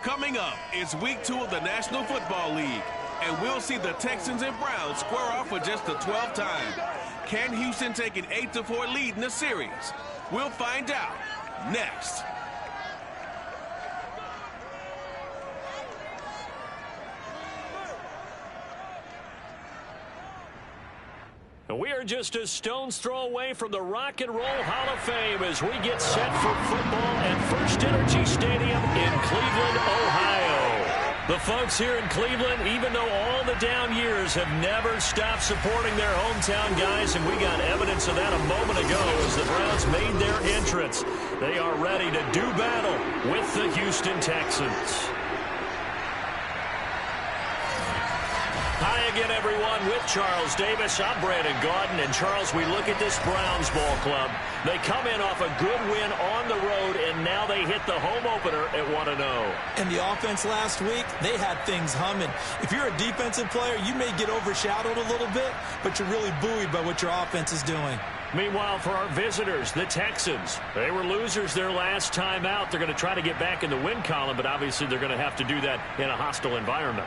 Coming up, it's week 2 of the National Football League, and we'll see the Texans and Browns square off for just the 12th time. Can Houston take an 8-4 lead in the series? We'll find out next. We are just a stone's throw away from the Rock and Roll Hall of Fame as we get set for football at First Energy Stadium in Cleveland, Ohio. The folks here in Cleveland, even though all the down years, have never stopped supporting their hometown guys, and we got evidence of that a moment ago as the Browns made their entrance. They are ready to do battle with the Houston Texans. Hi again, everyone, with Charles Davis. I'm Brandon Gaudin. And, Charles, we look at this Browns ball club. They come in off a good win on the road, and now they hit the home opener at 1-0. And the offense last week, they had things humming. If you're a defensive player, you may get overshadowed a little bit, but you're really buoyed by what your offense is doing. Meanwhile, for our visitors, the Texans, they were losers their last time out. They're going to try to get back in the win column, but obviously they're going to have to do that in a hostile environment.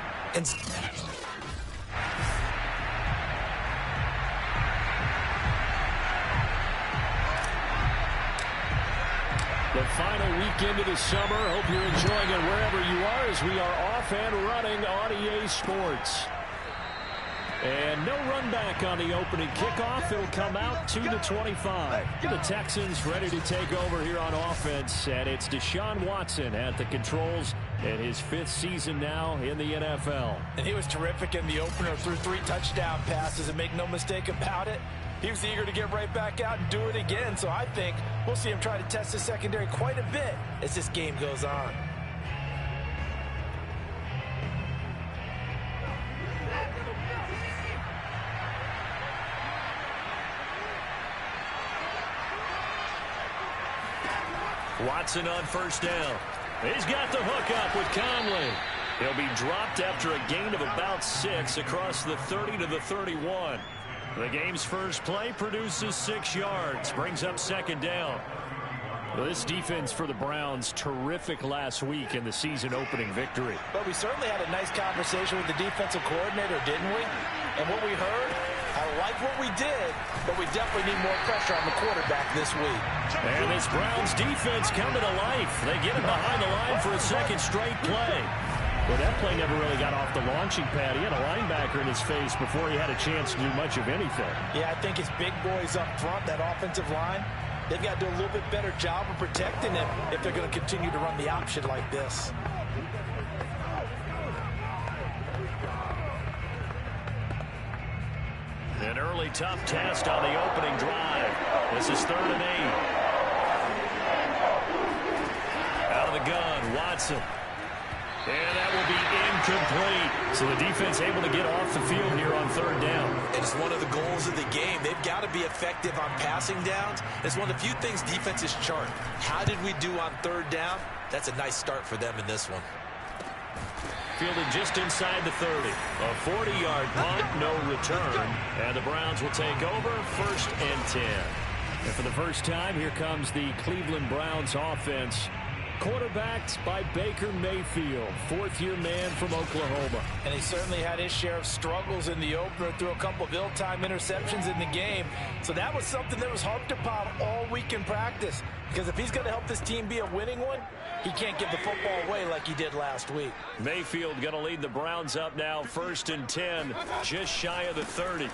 The final weekend of the summer. Hope you're enjoying it wherever you are as we are off and running on EA Sports. And no run back on the opening kickoff. It'll come out to the 25. The Texans ready to take over here on offense. And it's Deshaun Watson at the controls in his 5th season now in the NFL. And he was terrific in the opener, threw 3 touchdown passes, and make no mistake about it, he was eager to get right back out and do it again. So I think we'll see him try to test the secondary quite a bit as this game goes on. Watson on first down. He's got the hook up with Conley. He'll be dropped after a gain of about 6 across the 30 to the 31. The game's first play produces 6 yards, brings up second down. Well, this defense for the Browns, terrific last week in the season-opening victory. But we certainly had a nice conversation with the defensive coordinator, didn't we? And what we heard, I like what we did, but we definitely need more pressure on the quarterback this week. And this Browns defense coming to life. They get him behind the line for a second straight play. Well, that play never really got off the launching pad. He had a linebacker in his face before he had a chance to do much of anything. Yeah, I think his big boys up front, that offensive line, they've got to do a little bit better job of protecting him if they're going to continue to run the option like this. An early tough test on the opening drive. This is 3rd and 8. Out of the gun, Watson. And that will be incomplete. So the defense able to get off the field here on 3rd down. It's one of the goals of the game. They've got to be effective on passing downs. It's one of the few things defenses chart. How did we do on 3rd down? That's a nice start for them in this one. Fielded just inside the 30. A 40-yard punt, no return. And the Browns will take over 1st and 10. And for the first time, here comes the Cleveland Browns offense. Quarterbacked by Baker Mayfield, 4th-year man from Oklahoma. And he certainly had his share of struggles in the opener, threw a couple of ill-timed interceptions in the game. So that was something that was harped upon all week in practice. Because if he's going to help this team be a winning one, he can't give the football away like he did last week. Mayfield going to lead the Browns up now, 1st and 10, just shy of the 30.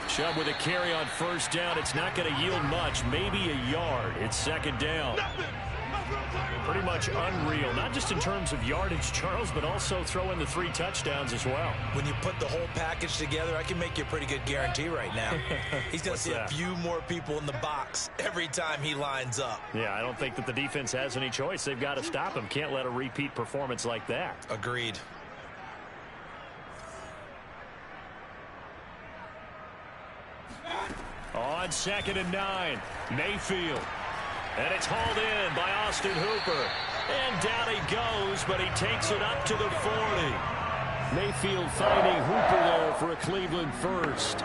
Chubb with a carry on first down. It's not going to yield much, maybe a yard. It's 2nd down. Pretty much unreal, not just in terms of yardage, Charles, but also throw in the 3 touchdowns as well. When you put the whole package together, I can make you a pretty good guarantee right now. He's going to see a few more people in the box every time he lines up. Yeah, I don't think that the defense has any choice. They've got to stop him. Can't let a repeat performance like that. Agreed. On 2nd and 9, Mayfield. And it's hauled in by Austin Hooper. And down he goes, but he takes it up to the 40. Mayfield finding Hooper there for a Cleveland first.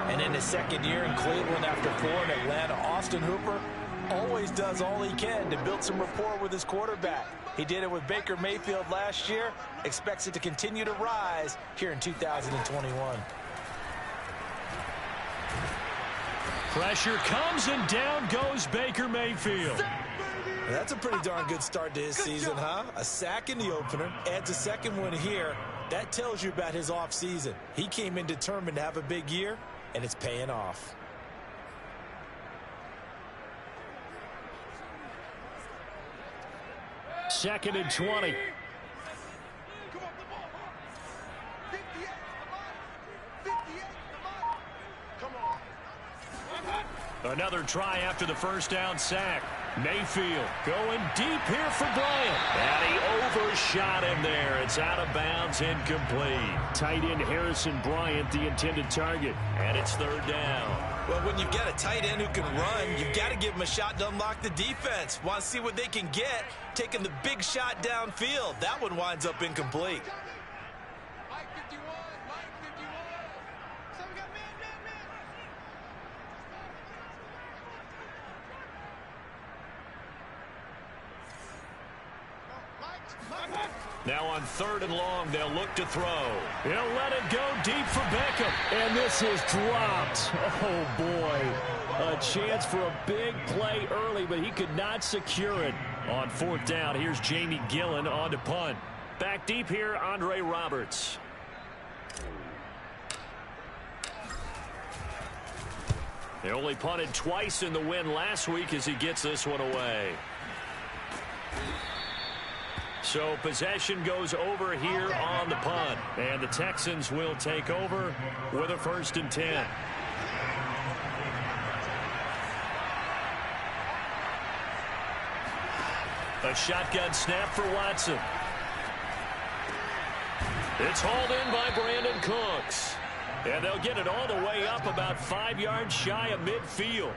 And in his 2nd year in Cleveland after 4 in Atlanta, Austin Hooper, always does all he can to build some rapport with his quarterback. He did it with Baker Mayfield last year. Expects it to continue to rise here in 2021. Pressure comes, and down goes Baker Mayfield. That's a pretty darn good start to his season, huh? A sack in the opener, adds a second one here. That tells you about his offseason. He came in determined to have a big year, and it's paying off. Second and 20. Another try after the first down sack. Mayfield going deep here for Bryant. And he overshot him there. It's out of bounds, incomplete. Tight end Harrison Bryant, the intended target. And it's third down. Well, when you've got a tight end who can run, you've got to give him a shot to unlock the defense. Want to see what they can get, taking the big shot downfield. That one winds up incomplete. Now on third and long, they'll look to throw. He'll let it go deep for Beckham. And this is dropped. Oh, boy. A chance for a big play early, but he could not secure it. On fourth down, here's Jamie Gillen on to punt. Back deep here, Andre Roberts. They only punted twice in the win last week as he gets this one away. So possession goes over here on the punt. And the Texans will take over with a 1st and 10. A shotgun snap for Watson. It's hauled in by Brandon Cooks. And they'll get it all the way up about 5 yards shy of midfield.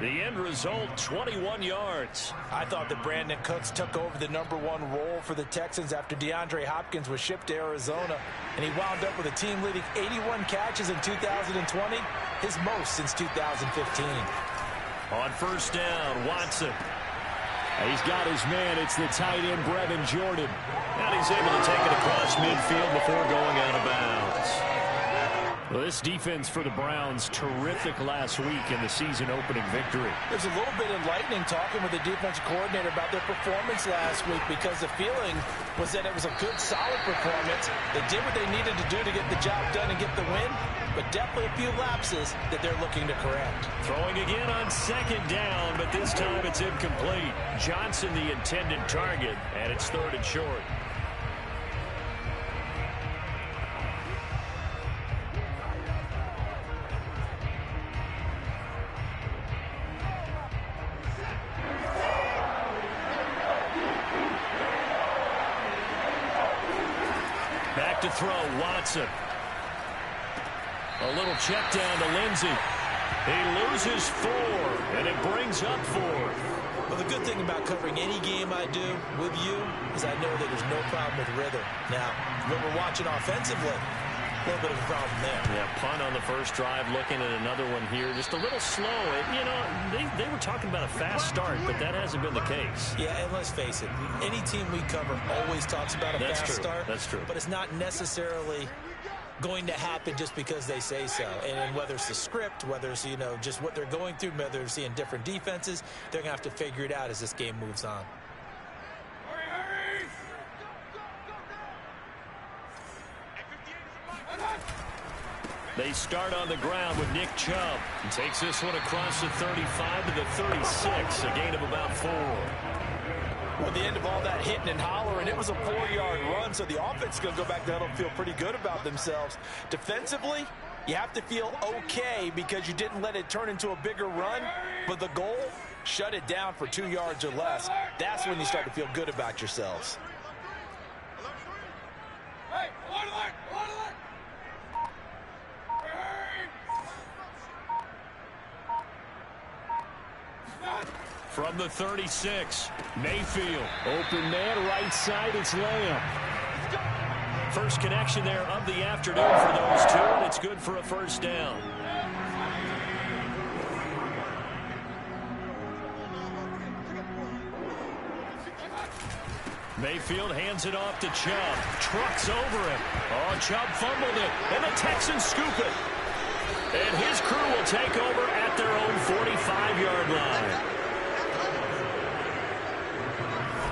The end result, 21 yards. I thought that Brandon Cooks took over the #1 role for the Texans after DeAndre Hopkins was shipped to Arizona, and he wound up with a team-leading 81 catches in 2020, his most since 2015. On first down, Watson. He's got his man. It's the tight end, Brevin Jordan. And he's able to take it across midfield before going out of bounds. Well, this defense for the Browns, terrific last week in the season-opening victory. There's a little bit enlightening talking with the defensive coordinator about their performance last week, because the feeling was that it was a good, solid performance. They did what they needed to do to get the job done and get the win, but definitely a few lapses that they're looking to correct. Throwing again on second down, but this time it's incomplete. Johnston, the intended target, and it's 3rd and short. To throw, Watson. A little check down to Lindsey. He loses 4, and it brings up 4. Well, the good thing about covering any game I do with you is I know that there's no problem with rhythm. Now, when we're watching offensively, a little bit of a problem there. Yeah, punt on the first drive, looking at another one here. Just a little slow. You know, they were talking about a fast start, but that hasn't been the case. Yeah, and let's face it, any team we cover always talks about a fast start. That's true. But it's not necessarily going to happen just because they say so. And whether it's the script, whether it's, you know, just what they're going through, whether they're seeing different defenses, they're going to have to figure it out as this game moves on. They start on the ground with Nick Chubb. He takes this one across the 35 to the 36, a gain of about 4. Well, at the end of all that hitting and hollering, it was a 4-yard run, so the offense is going to go back there and feel pretty good about themselves. Defensively, you have to feel okay because you didn't let it turn into a bigger run, but the goal, shut it down for 2 yards or less. That's when you start to feel good about yourselves. From the 36, Mayfield. Open man, right side, it's Lamb. First connection there of the afternoon for those two, and it's good for a first down. Mayfield hands it off to Chubb. Trucks over him. Oh, Chubb fumbled it. And the Texans scoop it. And his crew will take over at their own 45-yard line.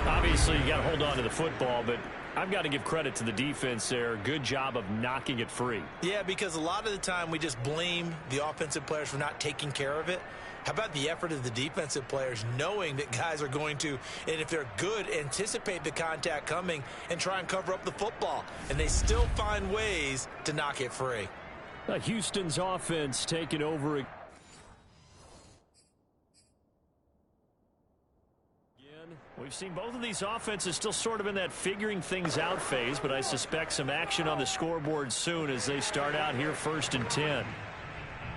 Obviously, you got to hold on to the football, but I've got to give credit to the defense there. Good job of knocking it free. Yeah, because a lot of the time we just blame the offensive players for not taking care of it. How about the effort of the defensive players knowing that guys are going to, and if they're good, anticipate the contact coming and try and cover up the football. And they still find ways to knock it free. Houston's offense taking over again. We've seen both of these offenses still sort of in that figuring things out phase, but I suspect some action on the scoreboard soon as they start out here 1st and 10.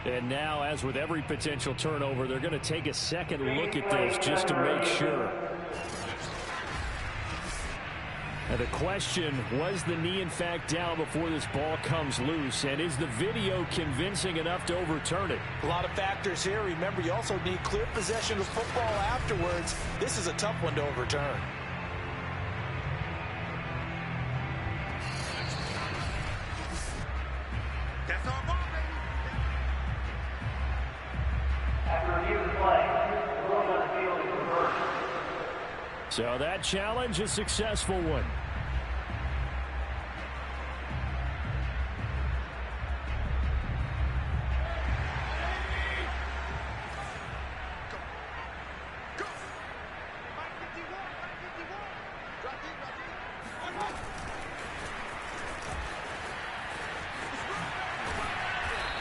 And now, as with every potential turnover, they're going to take a second look at this just to make sure. Now the question, was the knee in fact down before this ball comes loose? And is the video convincing enough to overturn it? A lot of factors here. Remember, you also need clear possession of football afterwards. This is a tough one to overturn. That's our ball, baby. So that challenge, a successful one.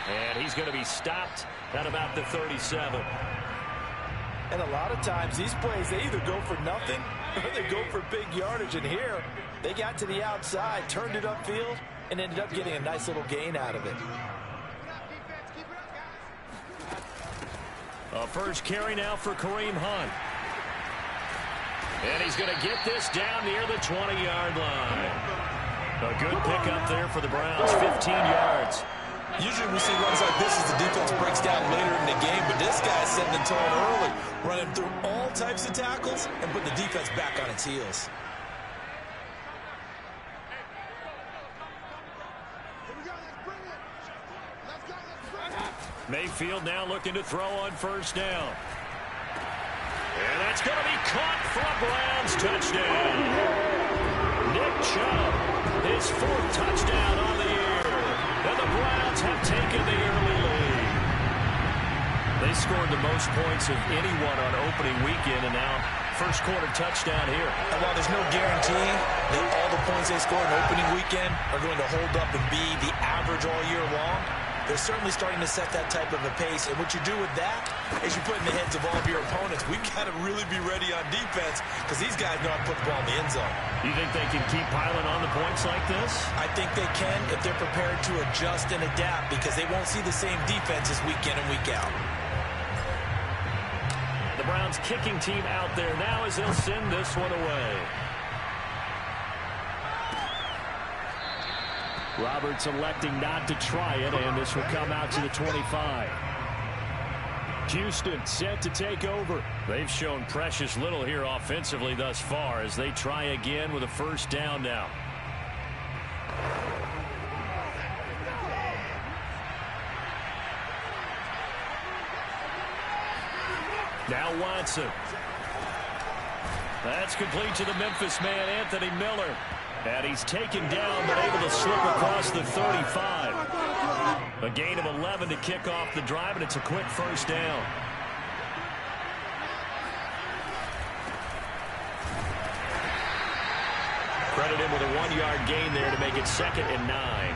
And he's going to be stopped at about the 37. And a lot of times these plays, they either go for nothing or they go for big yardage. And here, they got to the outside, turned it upfield, and ended up getting a nice little gain out of it. A first carry now for Kareem Hunt. And he's going to get this down near the 20-yard line. A good pickup there for the Browns, 15 yards. Usually we see runs like this as the defense breaks down later in the game, but this guy's setting the tone early, running through all types of tackles and putting the defense back on its heels. Mayfield now looking to throw on first down. And that's going to be caught for a Browns touchdown. Nick Chubb, his 4th touchdown on the year. And the Browns have taken the early lead. They scored the most points of anyone on opening weekend, and now first quarter touchdown here. And while there's no guarantee that all the points they score in opening weekend are going to hold up and be the average all year long, they're certainly starting to set that type of a pace. And what you do with that is you put in the heads of all of your opponents, we've got to really be ready on defense because these guys know how to put the ball in the end zone. You think they can keep piling on the points like this? I think they can if they're prepared to adjust and adapt because they won't see the same defenses week in and week out. The Browns kicking team out there now as they'll send this one away. Roberts electing not to try it, and this will come out to the 25. Houston set to take over. They've shown precious little here offensively thus far as they try again with a first down now. Now Watson. That's complete to the Memphis man, Anthony Miller. And he's taken down, but able to slip across the 35. A gain of 11 to kick off the drive, and it's a quick first down. Credit him with a 1-yard gain there to make it 2nd and 9.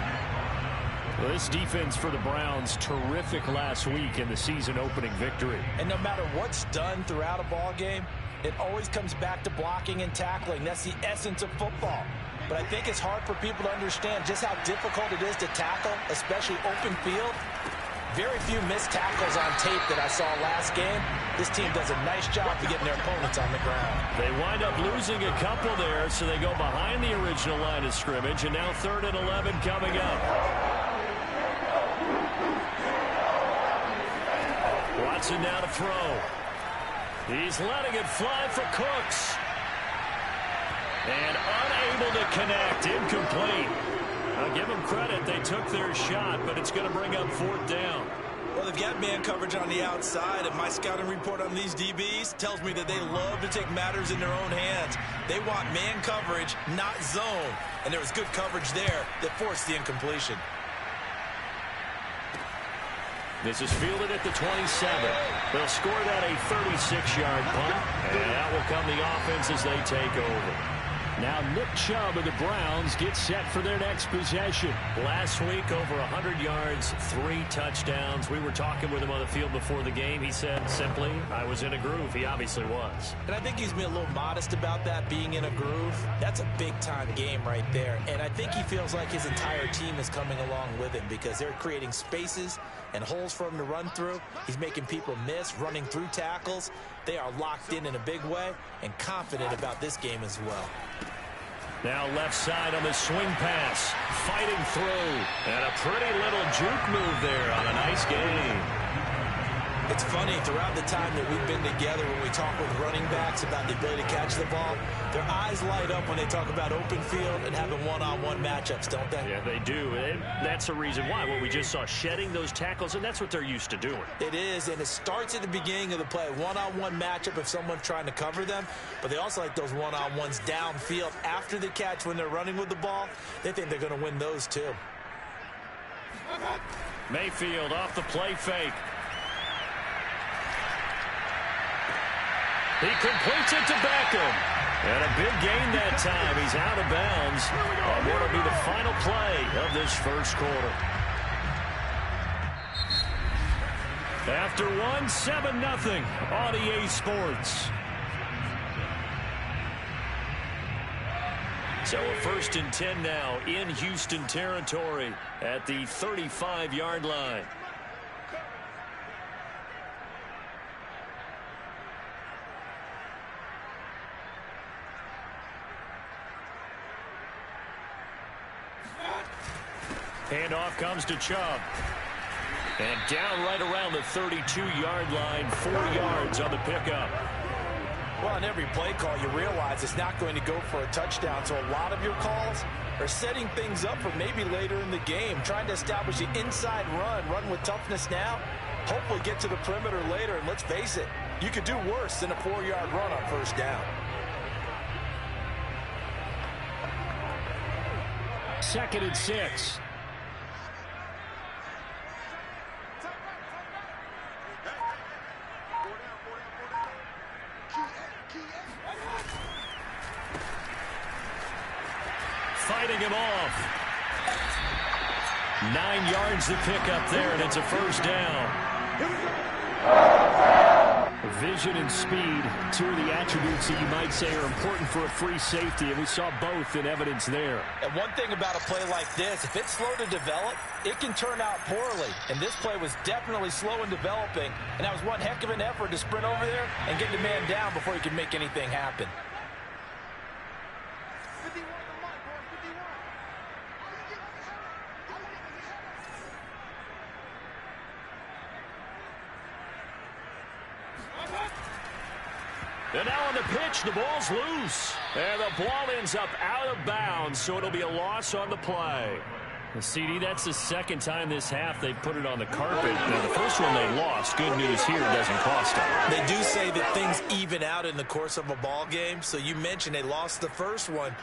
Well, this defense for the Browns, terrific last week in the season-opening victory. And no matter what's done throughout a ball game, it always comes back to blocking and tackling. That's the essence of football. But I think it's hard for people to understand just how difficult it is to tackle, especially open field. Very few missed tackles on tape that I saw last game. This team does a nice job of getting their opponents on the ground. They wind up losing a couple there, so they go behind the original line of scrimmage, and now 3rd and 11 coming up. Watson now to throw. He's letting it fly for Cooks. And unable to connect. Incomplete. I'll give them credit. They took their shot, but it's going to bring up 4th down. Well, they've got man coverage on the outside, and my scouting report on these DBs tells me that they love to take matters in their own hands. They want man coverage, not zone. And there was good coverage there that forced the incompletion. This is fielded at the 27. They'll score that a 36-yard punt, and that will come the offense as they take over. Now Nick Chubb of the Browns gets set for their next possession. Last week, over 100 yards, 3 touchdowns. We were talking with him on the field before the game. He said simply, I was in a groove. He obviously was. And I think he's been a little modest about that, being in a groove. That's a big-time game right there. And I think he feels like his entire team is coming along with him because they're creating spaces and holes for him to run through. He's making people miss, running through tackles. They are locked in a big way and confident about this game as well. Now left side on the swing pass, fighting through, and a pretty little juke move there on a nice game. It's funny, throughout the time that we've been together, when we talk with running backs about the ability to catch the ball, their eyes light up when they talk about open field and having one-on-one matchups, don't they? Yeah, they do. And that's the reason why. What we just saw, shedding those tackles, and that's what they're used to doing. It is, and it starts at the beginning of the play. One-on-one matchup if someone's trying to cover them, but they also like those one-on-ones downfield after the catch when they're running with the ball. They think they're going to win those too. Mayfield off the play fake. He completes it to Beckham. And a big gain that time. He's out of bounds on what will be the final play of this first quarter. After 7-0 on EA Sports. So a 1st and 10 now in Houston territory at the 35-yard line. Handoff comes to Chubb. And down right around the 32-yard line, 4 yards on the pickup. Well, on every play call, you realize it's not going to go for a touchdown. So a lot of your calls are setting things up for maybe later in the game, trying to establish the inside run with toughness now, hopefully get to the perimeter later. And let's face it, you could do worse than a 4-yard run on 1st down. 2nd and 6. Fighting him off. 9 yards to pick up there, and it's a 1st down. Vision and speed, 2 of the attributes that you might say are important for a free safety, and we saw both in evidence there. And one thing about a play like this, if it's slow to develop, it can turn out poorly. And this play was definitely slow in developing, and that was one heck of an effort to sprint over there and get the man down before he could make anything happen. And now on the pitch, the ball's loose. And the ball ends up out of bounds, so it'll be a loss on the play. CD, that's the 2nd time this half they've put it on the carpet. Now, the first one they lost. Good news here, it doesn't cost them. They do say that things even out in the course of a ball game. So you mentioned they lost the first one.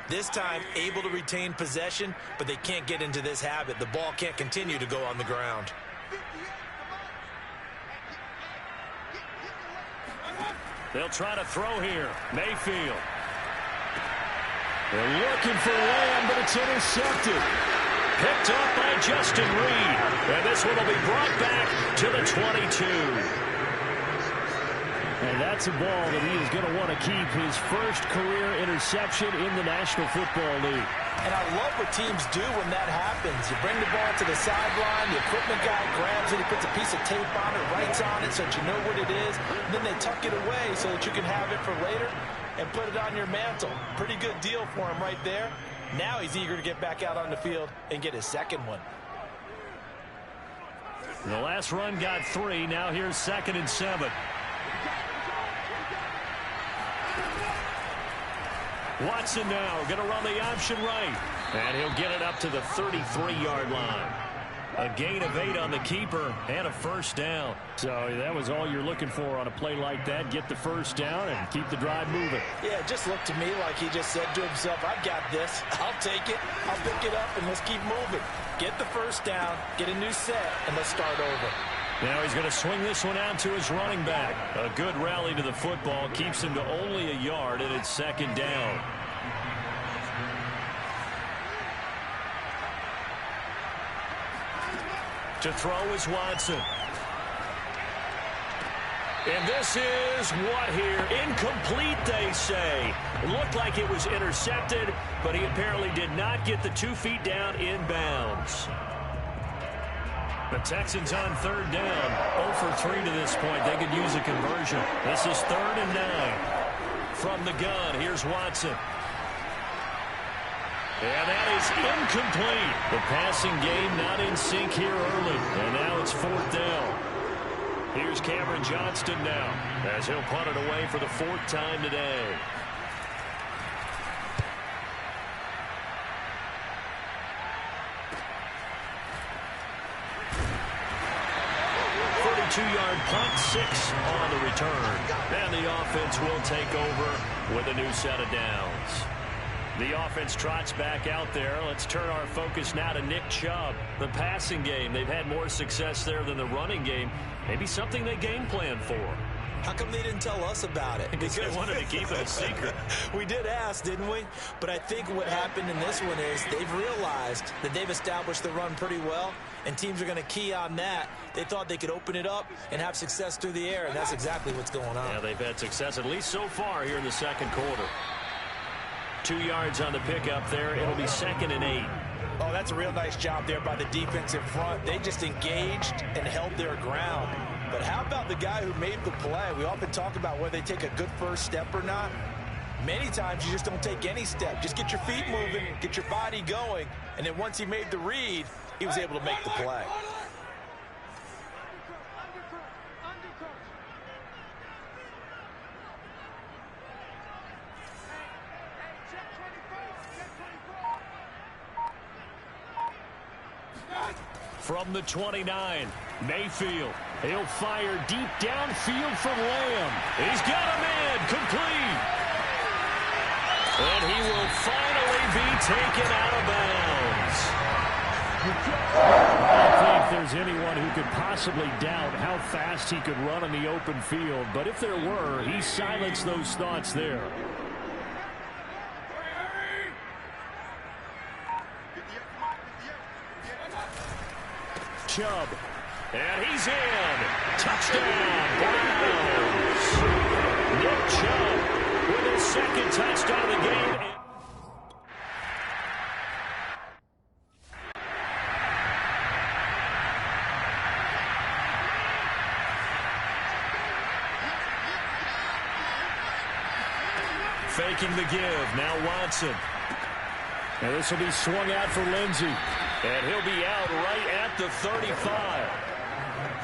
This time, able to retain possession, but they can't get into this habit. The ball can't continue to go on the ground. They'll try to throw here. Mayfield. They're looking for Lamb, but it's intercepted. Picked up by Justin Reed. And this one will be brought back to the 22. And that's a ball that he is going to want to keep, his first career interception in the National Football League. And I love what teams do when that happens. You bring the ball to the sideline, the equipment guy grabs it, he puts a piece of tape on it, writes on it so that you know what it is, and then they tuck it away so that you can have it for later and put it on your mantle. Pretty good deal for him right there. Now he's eager to get back out on the field and get his 2nd one. The last run got 3. Now here's 2nd and 7. Watson now going to run the option right. And he'll get it up to the 33-yard line. A gain of 8 on the keeper and a first down. So that was all you're looking for on a play like that. Get the first down and keep the drive moving. Yeah, it just looked to me like he just said to himself, I've got this. I'll take it. I'll pick it up, and let's keep moving. Get the first down, get a new set, and let's start over. Now he's going to swing this one out to his running back. A good rally to the football. Keeps him to only a yard, and it's second down. To throw is Watson. And this is what here? Incomplete, they say. It looked like it was intercepted, but he apparently did not get the 2 feet down in bounds. The Texans on third down. 0 for 3 to this point. They could use a conversion. This is 3rd and 9. From the gun, here's Watson. And that is incomplete. The passing game not in sync here early. And now it's 4th down. Here's Cameron Johnston now as he'll punt it away for the 4th time today. Two-yard punt, 6 on the return. And the offense will take over with a new set of downs. The offense trots back out there. Let's turn our focus now to Nick Chubb. The passing game, they've had more success there than the running game. Maybe something they game plan for. How come they didn't tell us about it? Because they wanted to keep it a secret. We did ask, didn't we? But I think what happened in this one is they've realized that they've established the run pretty well, and teams are going to key on that. They thought they could open it up and have success through the air, and that's exactly what's going on. Yeah, they've had success, at least so far here in the second quarter. 2 yards on the pickup there. It'll be 2nd and 8. Oh, that's a real nice job there by the defense in front. They just engaged and held their ground. But how about the guy who made the play? We often talk about whether they take a good first step or not. Many times you just don't take any step. Just get your feet moving, get your body going, and then once he made the read, he was able to make the play. From the 29, Mayfield. He'll fire deep downfield from Lamb. He's got a man complete. And he will finally be taken out of bounds. I don't think there's anyone who could possibly doubt how fast he could run in the open field. But if there were, he silenced those thoughts there. Chubb. And he's in. Touchdown, Browns. Nick Chubb with his 2nd touchdown of the game. Faking the give. Now Watson. Now this will be swung out for Lindsey. And he'll be out right at the 35.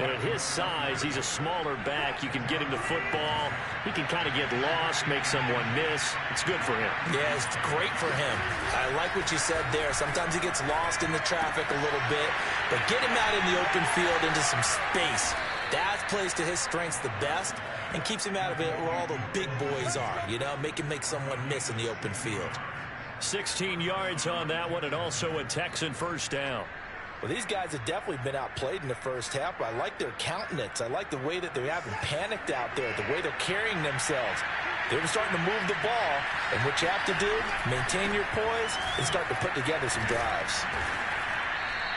And at his size, he's a smaller back. You can get him to football. He can kind of get lost, make someone miss. It's good for him. Yeah, it's great for him. I like what you said there. Sometimes he gets lost in the traffic a little bit. But get him out in the open field into some space. That plays to his strengths the best and keeps him out of it where all the big boys are. You know, make him make someone miss in the open field. 16 yards on that one, and also a Texan first down. Well, these guys have definitely been outplayed in the first half. I like their countenance. I like the way that they haven't panicked out there, the way they're carrying themselves. They're starting to move the ball, and what you have to do, maintain your poise and start to put together some drives.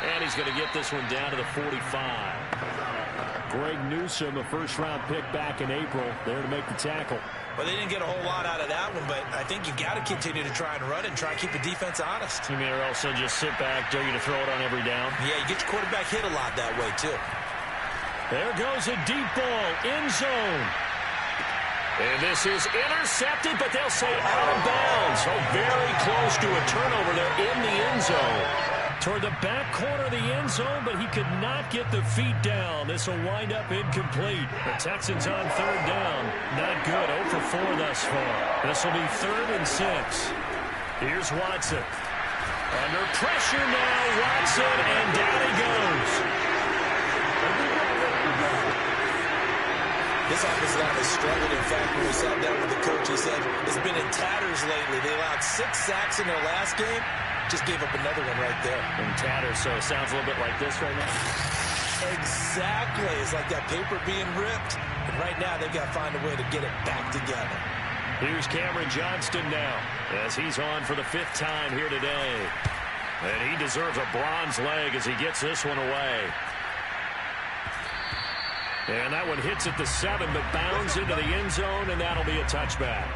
And he's going to get this one down to the 45. Greg Newsome, a first-round pick back in April, there to make the tackle. Well, they didn't get a whole lot out of that one, but I think you've got to continue to try and run it and try and keep the defense honest. You mean, or else they'll just sit back, dare you to throw it on every down? Yeah, you get your quarterback hit a lot that way, too. There goes a deep ball, end zone. And this is intercepted, but they'll say out of bounds. So very close to a turnover there in the end zone. toward the back corner of the end zone, but he could not get the feet down. This will wind up incomplete. The Texans on third down. Not good. 0 for 4 thus far. This will be 3rd and 6. Here's Watson. Under pressure now, Watson, and down he goes. This offensive line has struggled. In fact, when we sat down with the coach, he said it's been in tatters lately. They allowed 6 sacks in their last game. Just gave up another one right there. In tatters, so it sounds a little bit like this right now. Exactly. It's like that paper being ripped. And right now, they've got to find a way to get it back together. Here's Johnston now as he's on for the 5th time here today. And he deserves a bronze leg as he gets this one away. And that one hits at the 7, but bounds into the end zone, and that'll be a touchback.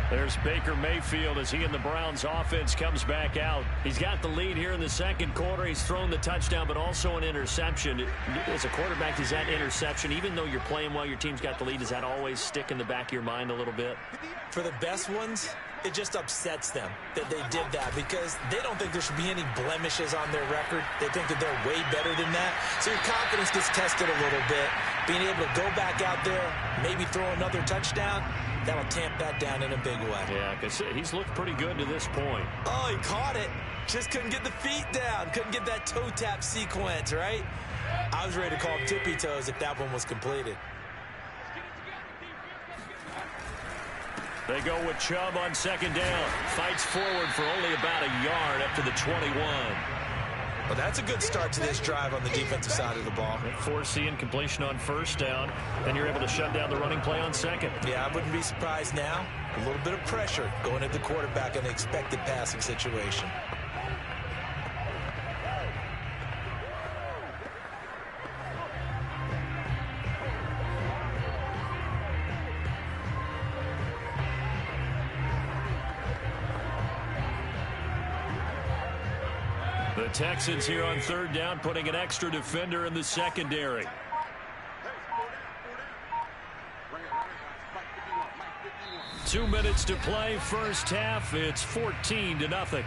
There's Baker Mayfield as he and the Browns offense comes back out. He's got the lead here in the second quarter. He's thrown the touchdown, but also an interception. As a quarterback, does that interception, even though you're playing well, your team's got the lead, does that always stick in the back of your mind a little bit? For the best ones, it just upsets them that they did that because they don't think there should be any blemishes on their record. They think that they're way better than that. So your confidence gets tested a little bit. Being able to go back out there, maybe throw another touchdown, that'll tamp that down in a big way. Yeah, because he's looked pretty good to this point. Oh, he caught it. Just couldn't get the feet down. Couldn't get that toe tap sequence, right? I was ready to call him tippy toes if that one was completed. They go with Chubb on second down. Fights forward for only about a yard up to the 21. Well, that's a good start to this drive on the defensive side of the ball. Forcing incompletion on first down, and you're able to shut down the running play on second. Yeah, I wouldn't be surprised now. A little bit of pressure going at the quarterback in an expected passing situation. The Texans here on third down, putting an extra defender in the secondary. Two minutes to play, first half. It's 14-0.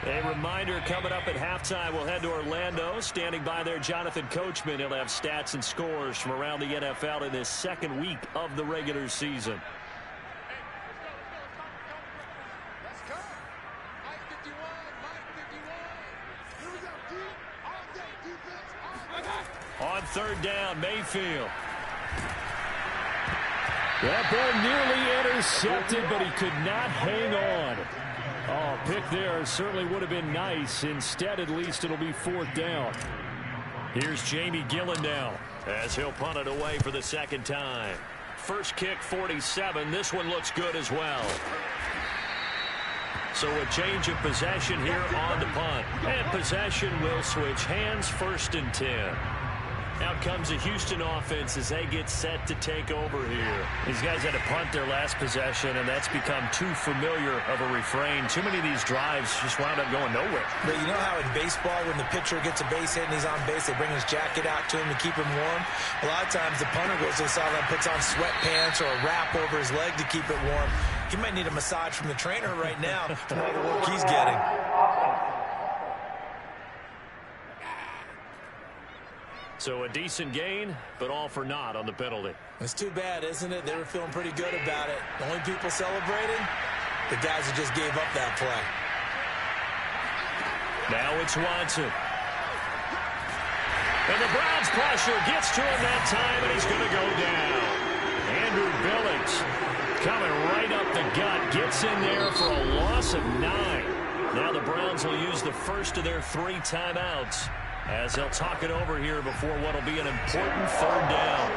A reminder, coming up at halftime, we'll head to Orlando. Standing by there, Jonathan Coachman. He'll have stats and scores from around the NFL in his second week of the regular season. On third down, Mayfield. That ball nearly intercepted, but he could not hang on. Oh, pick there certainly would have been nice. Instead, at least it'll be 4th down. Here's Jamie Gillen now as he'll punt it away for the second time. First kick, 47. This one looks good as well. So a change of possession here on the punt. And possession will switch hands, 1st and 10. Out comes the Houston offense as they get set to take over here. These guys had to punt their last possession, and that's become too familiar of a refrain. Too many of these drives just wound up going nowhere. But you know how in baseball, when the pitcher gets a base hit and he's on base, they bring his jacket out to him to keep him warm? A lot of times the punter goes to the sideline, puts on sweatpants or a wrap over his leg to keep it warm. He might need a massage from the trainer right now from all the work he's getting. So a decent gain, but all for naught on the penalty. It's too bad, isn't it? They were feeling pretty good about it. The only people celebrating, the guys who just gave up that play. Now it's Watson. And the Browns pressure gets to him that time, and he's going to go down. Andrew Billings coming right up the gut, gets in there for a loss of 9. Now the Browns will use the first of their 3 timeouts as they'll talk it over here before what will be an important third down.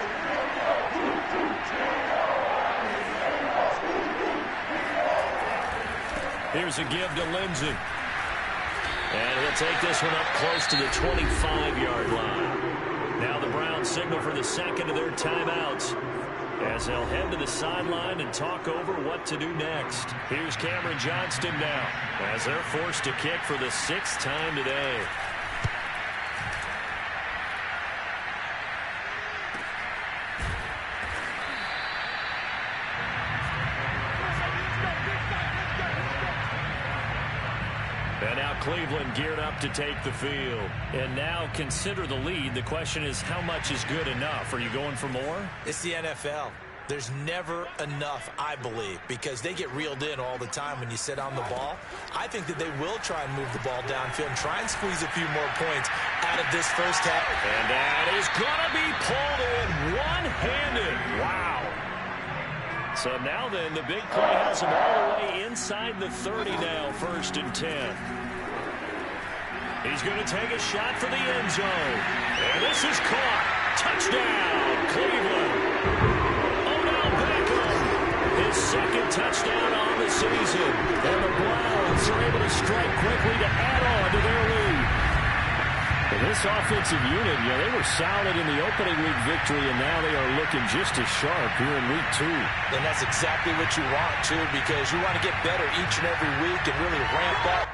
Here's a give to Lindsey. And he'll take this one up close to the 25-yard line. Now the Browns signal for the second of their timeouts as they'll head to the sideline and talk over what to do next. Here's Johnston now as they're forced to kick for the 6th time today. Cleveland geared up to take the field. And now consider the lead. The question is, how much is good enough? Are you going for more? It's the NFL. There's never enough, I believe, because they get reeled in all the time when you sit on the ball. I think that they will try and move the ball downfield and try and squeeze a few more points out of this first half. And that is going to be pulled in one-handed. Wow. So now then, the big play has him all the way inside the 30 now, 1st and 10. He's going to take a shot for the end zone. And this is caught. Touchdown, Cleveland. His second touchdown on the season. And the Browns are able to strike quickly to add on to their lead. And this offensive unit, they were solid in the opening week victory, and now they are looking just as sharp here in week 2. And that's exactly what you want, too, because you want to get better each and every week and really ramp up.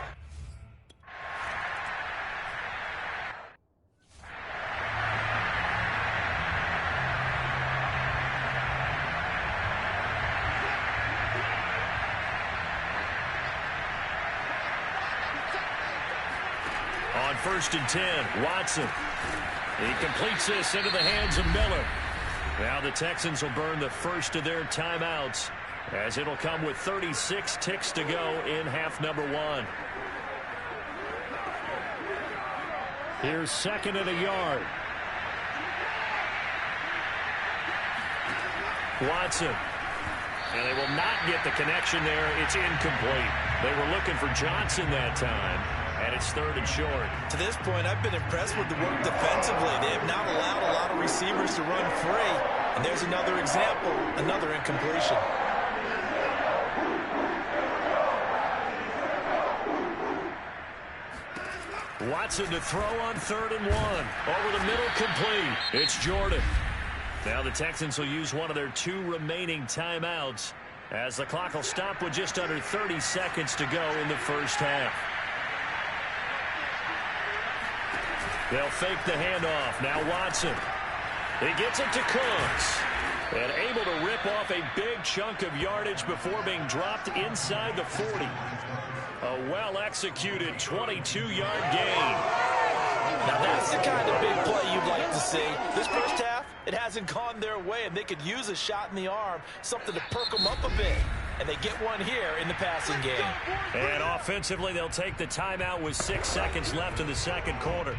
On 1st and 10, Watson. He completes this into the hands of Miller. Now the Texans will burn the first of their timeouts, as it'll come with 36 ticks to go in half number 1. Here's 2nd and a yard. Watson. And they will not get the connection there. It's incomplete. They were looking for Johnston that time. And it's 3rd and short. To this point, I've been impressed with the work defensively. They have not allowed a lot of receivers to run free. And there's another example, another incompletion. Watson to throw on 3rd and 1. Over the middle, complete. It's Jordan. Now the Texans will use one of their 2 remaining timeouts, as the clock will stop with just under 30 seconds to go in the first half. They'll fake the handoff. Now Watson. He gets it to Cooks. And able to rip off a big chunk of yardage before being dropped inside the 40. A well-executed 22-yard gain. Now that's the kind of big play you'd like to see. This first half, it hasn't gone their way, and they could use a shot in the arm, something to perk them up a bit. And they get one here in the passing game. And offensively, they'll take the timeout with 6 seconds left in the second quarter.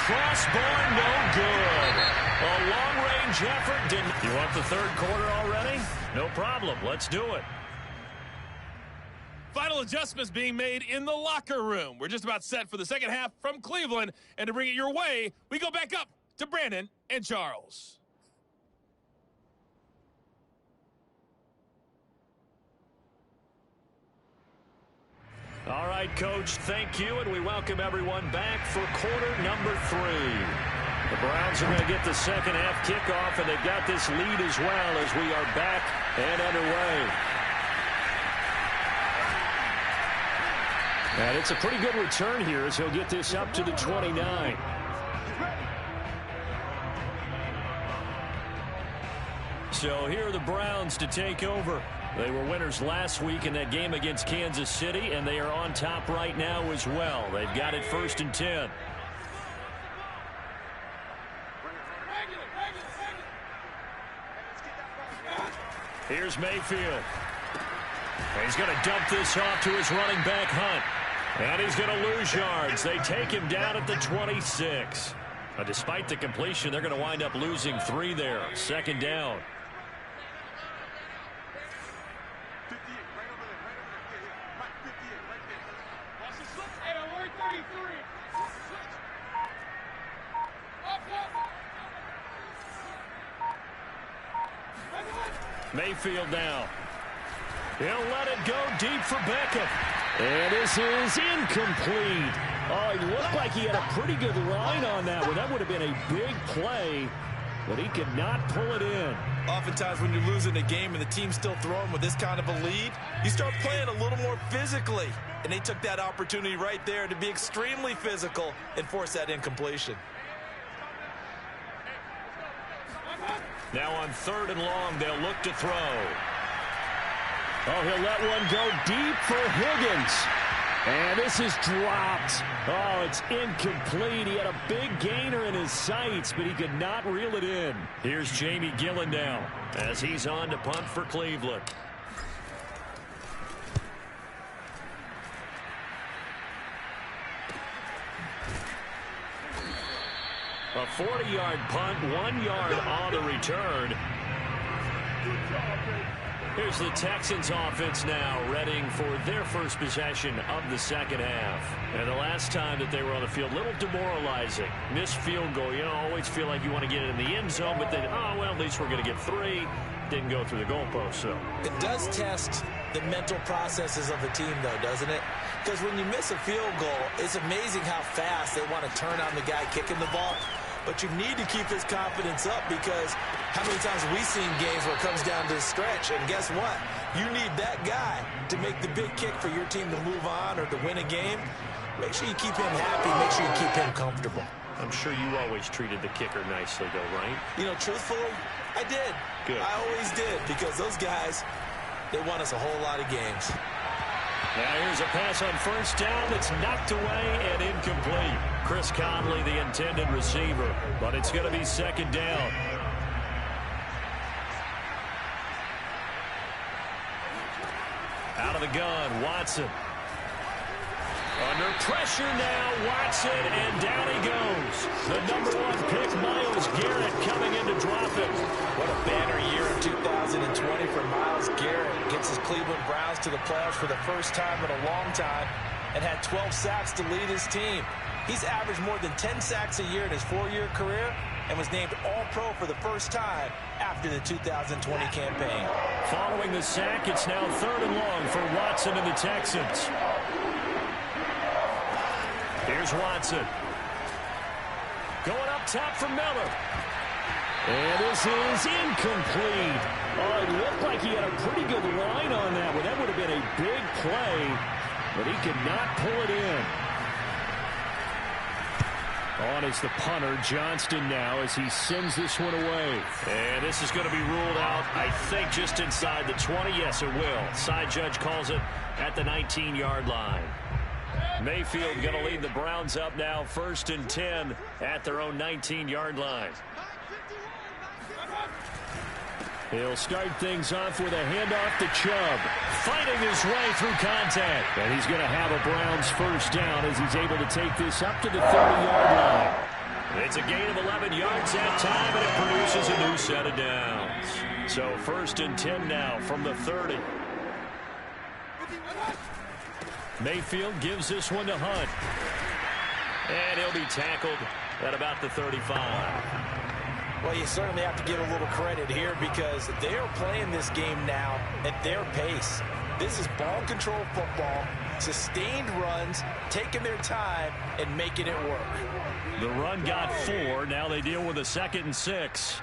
Crossbar, no good. A long-range effort didn't. You want the 3rd quarter already? No problem. Let's do it. Final adjustments being made in the locker room. We're just about set for the second half from Cleveland. And to bring it your way, we go back up to Brandon and Charles. All right, Coach, thank you, and we welcome everyone back for quarter number 3. The Browns are going to get the second half kickoff, and they've got this lead as well as we are back and underway. And it's a pretty good return here as he'll get this up to the 29. So here are the Browns to take over. They were winners last week in that game against Kansas City, and they are on top right now as well. They've got it 1st and 10. Here's Mayfield. He's going to dump this off to his running back, Hunt. And he's going to lose yards. They take him down at the 26. Despite the completion, they're going to wind up losing 3 there. 2nd down. Mayfield now. He'll let it go deep for Beckham. And this is incomplete. Oh, it looked like he had a pretty good line on that one. That would have been a big play. but he could not pull it in. Oftentimes when you're losing a game and the team's still throwing with this kind of a lead, you start playing a little more physically. And they took that opportunity right there to be extremely physical and force that incompletion. Now on 3rd and long, they'll look to throw. Oh, he'll let one go deep for Higgins. And this is dropped. Oh, it's incomplete. He had a big gainer in his sights, but he could not reel it in. Here's Jamie Gillen now as he's on to punt for Cleveland. A 40-yard punt, 1 yard on the return. Here's the Texans offense now, readying for their first possession of the second half. And the last time that they were on the field, a little demoralizing. Missed field goal. You know, always feel like you want to get it in the end zone, but then, oh, well, at least we're going to get 3. Didn't go through the goalpost, so. It does test the mental processes of a team, though, doesn't it? Because when you miss a field goal, it's amazing how fast they want to turn on the guy kicking the ball. But you need to keep his confidence up, because how many times have we seen games where it comes down to the stretch, and guess what? You need that guy to make the big kick for your team to move on or to win a game. Make sure you keep him happy. Make sure you keep him comfortable. I'm sure you always treated the kicker nicely, though, right? You know, truthfully, I did. Good. I always did, because those guys, they won us a whole lot of games. Now here's a pass on 1st down that's knocked away and incomplete. Chris Conley, the intended receiver, but it's going to be 2nd down. Out of the gun, Watson. Under pressure now, Watson, and down he goes. The #1 pick, Myles Garrett, coming in to drop it. What a banner year in 2020 for Myles Garrett. Gets his Cleveland Browns to the playoffs for the first time in a long time and had 12 sacks to lead his team. He's averaged more than 10 sacks a year in his 4-year career and was named All-Pro for the first time after the 2020 campaign. Following the sack, it's now 3rd and long for Watson and the Texans. Here's Watson. Going up top for Miller. And this is incomplete. Oh, it looked like he had a pretty good line on that one. That would have been a big play, but he could not pull it in. On is the punter, Johnston, now, as he sends this one away. And this is going to be ruled out, I think, just inside the 20. Yes, it will. Side judge calls it at the 19-yard line. Mayfield going to lead the Browns up now, 1st and 10 at their own 19-yard line. He'll start things off with a handoff to Chubb. Fighting his way through contact. And he's going to have a Browns 1st down as he's able to take this up to the 30-yard line. It's a gain of 11 yards that time, and it produces a new set of downs. So 1st and 10 now from the 30. Mayfield gives this one to Hunt. And he'll be tackled at about the 35. Well, you certainly have to give a little credit here, because they are playing this game now at their pace. This is ball control football, sustained runs, taking their time and making it work. The run got 4. Now they deal with a 2nd and 6.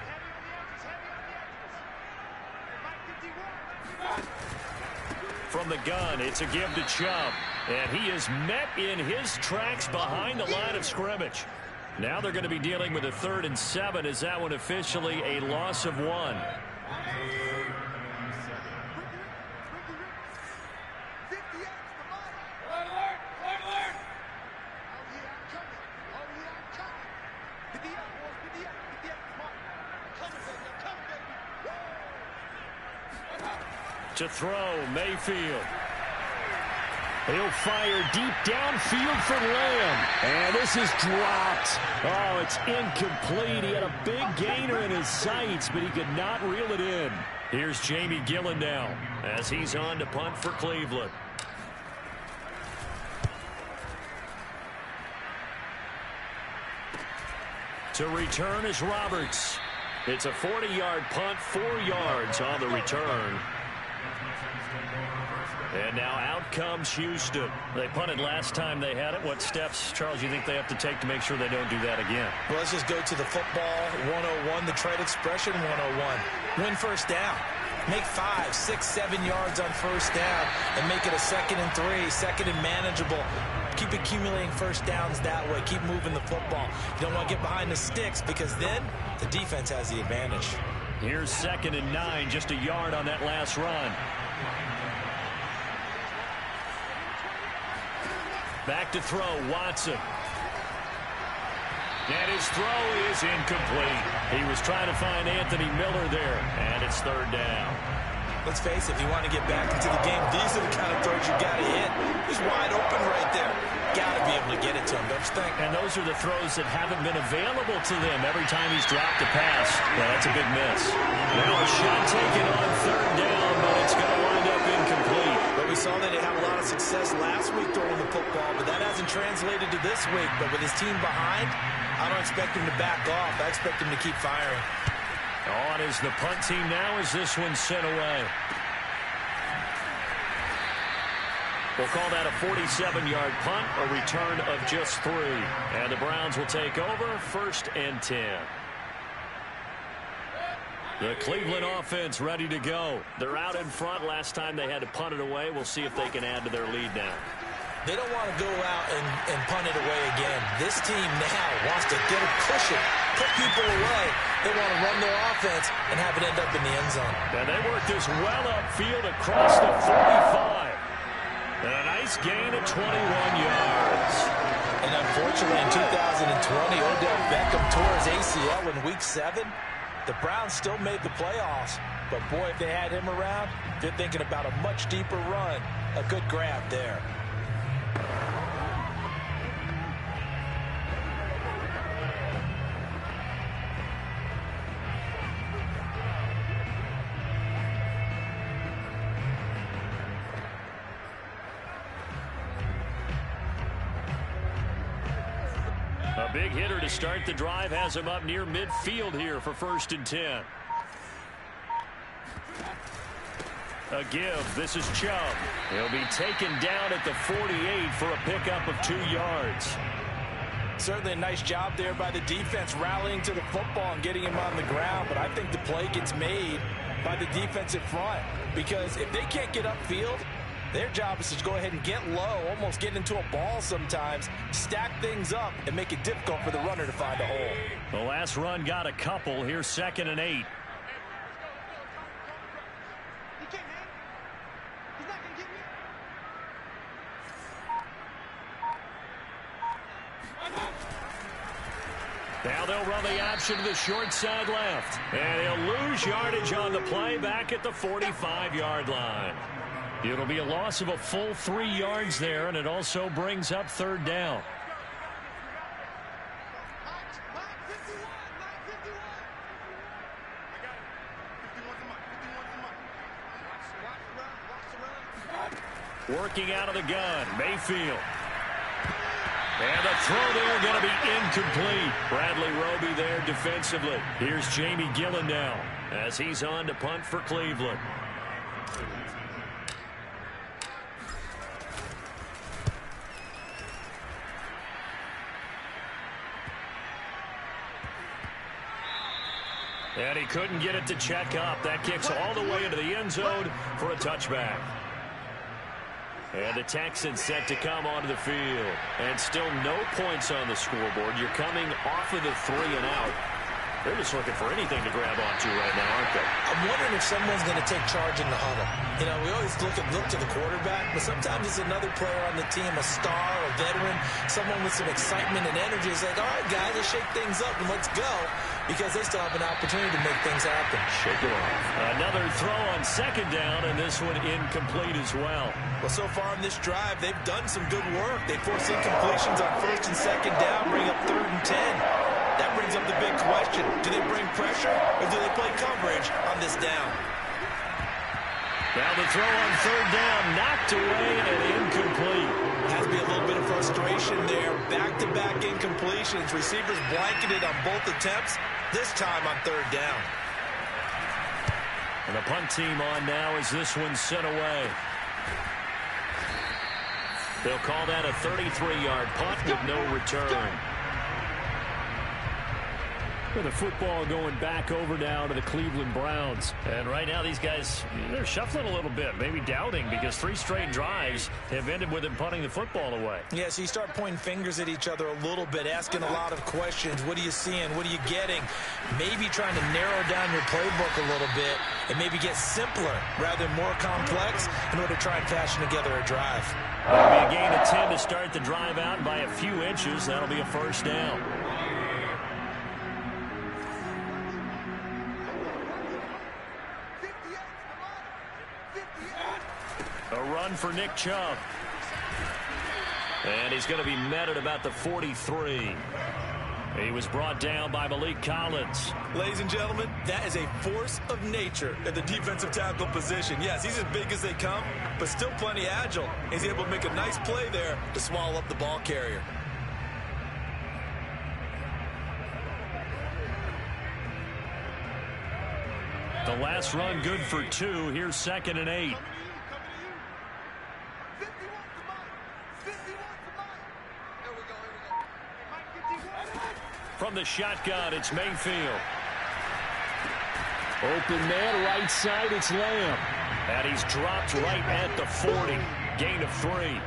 From the gun, it's a give to Chubb. And he is met in his tracks behind the line of scrimmage. Now they're going to be dealing with a 3rd and 7. Is that one officially a loss of 1? To throw, Mayfield. He'll fire deep downfield for Lamb. And this is dropped. Oh, it's incomplete. He had a big gainer in his sights, but he could not reel it in. Here's Jamie Gillen now as he's on to punt for Cleveland. To return is Roberts. It's a 40-yard punt, 4 yards on the return. And now out comes Houston. They punted last time they had it. What steps, Charles, you think they have to take to make sure they don't do that again? Well, let's just go to the football 101, the trade expression 101. Win first down. Make 5, 6, 7 yards on first down and make it a 2nd and 3, 2nd and manageable. Keep accumulating first downs that way. Keep moving the football. You don't want to get behind the sticks because then the defense has the advantage. Here's 2nd and 9, just a yard on that last run. Back to throw, Watson. And his throw is incomplete. He was trying to find Anthony Miller there, and it's 3rd down. Let's face it, if you want to get back into the game, these are the kind of throws you got to hit. He's wide open right there. Got to be able to get it to him, don't you think? And those are the throws that haven't been available to them every time he's dropped a pass. Yeah, that's a big miss. Now a shot taken on 3rd down, but it's going to wind up incomplete. But we saw that they had a lot of success last week throwing the football, but that hasn't translated to this week. But with his team behind, I don't expect him to back off. I expect him to keep firing. On is the punt team now as this one's sent away. We'll call that a 47-yard punt, a return of just 3. And the Browns will take over 1st and 10. The Cleveland offense ready to go. They're out in front. Last time they had to punt it away. We'll see if they can add to their lead now. They don't want to go out and punt it away again. This team now wants to get a cushion, put people away. They want to run their offense and have it end up in the end zone. And they work this well upfield across the 45. And a nice gain of 21 yards. And unfortunately, in 2020, Odell Beckham tore his ACL in Week 7. The Browns still made the playoffs. But, boy, if they had him around, they're thinking about a much deeper run. A good grab there. A big hitter to start the drive has him up near midfield here for 1st and 10. A give. This is Chubb. He'll be taken down at the 48 for a pickup of 2 yards. Certainly a nice job there by the defense rallying to the football and getting him on the ground. But I think the play gets made by the defensive front because if they can't get upfield, their job is to go ahead and get low, almost get into a ball sometimes, stack things up, and make it difficult for the runner to find a hole. The last run got a couple. Here's 2nd and 8. Now they'll run the option to the short side left. And he'll lose yardage on the play back at the 45-yard line. It'll be a loss of a full 3 yards there, and it also brings up 3rd down. Working out of the gun, Mayfield. And the throw there going to be incomplete. Bradley Roby there defensively. Here's Jamie Gillen now as he's on to punt for Cleveland. And he couldn't get it to check up. That kicks all the way into the end zone for a touchback. And the Texans set to come onto the field. And still no points on the scoreboard. You're coming off of the 3 and out. They're just looking for anything to grab onto right now, aren't they? I'm wondering if someone's going to take charge in the huddle. You know, we always look to the quarterback, but sometimes it's another player on the team, a star, a veteran, someone with some excitement and energy. It's like, all right, guys, let's shake things up and let's go, because they still have an opportunity to make things happen. Shake it off. Another throw on 2nd down, and this one incomplete as well. Well, so far in this drive, they've done some good work. They forced incompletions on 1st and 2nd down, bring up 3rd and 10. That brings up the big question. Do they bring pressure or do they play coverage on this down? Now the throw on 3rd down, knocked away and incomplete. Has to be a little bit of frustration there. Back-to-back incompletions. Receivers blanketed on both attempts, this time on 3rd down. And the punt team on now as this one's sent away. They'll call that a 33-yard punt with no return. With the football going back over now to the Cleveland Browns. And right now these guys, they're shuffling a little bit, maybe doubting, because 3 straight drives have ended with them punting the football away. Yeah, so you start pointing fingers at each other a little bit, asking a lot of questions. What are you seeing? What are you getting? Maybe trying to narrow down your playbook a little bit and maybe get simpler rather than more complex in order to try and fashion together a drive. That'll be a gain of 10 to start the drive out by a few inches. That'll be a first down. A run for Nick Chubb. And he's going to be met at about the 43. He was brought down by Malik Collins. Ladies and gentlemen, that is a force of nature at the defensive tackle position. Yes, he's as big as they come, but still plenty agile. He's able to make a nice play there to swallow up the ball carrier. The last run good for 2. Here's 2nd and 8. From the shotgun, it's Mayfield. Open man, right side, it's Lamb. And he's dropped right at the 40. Gain of 3.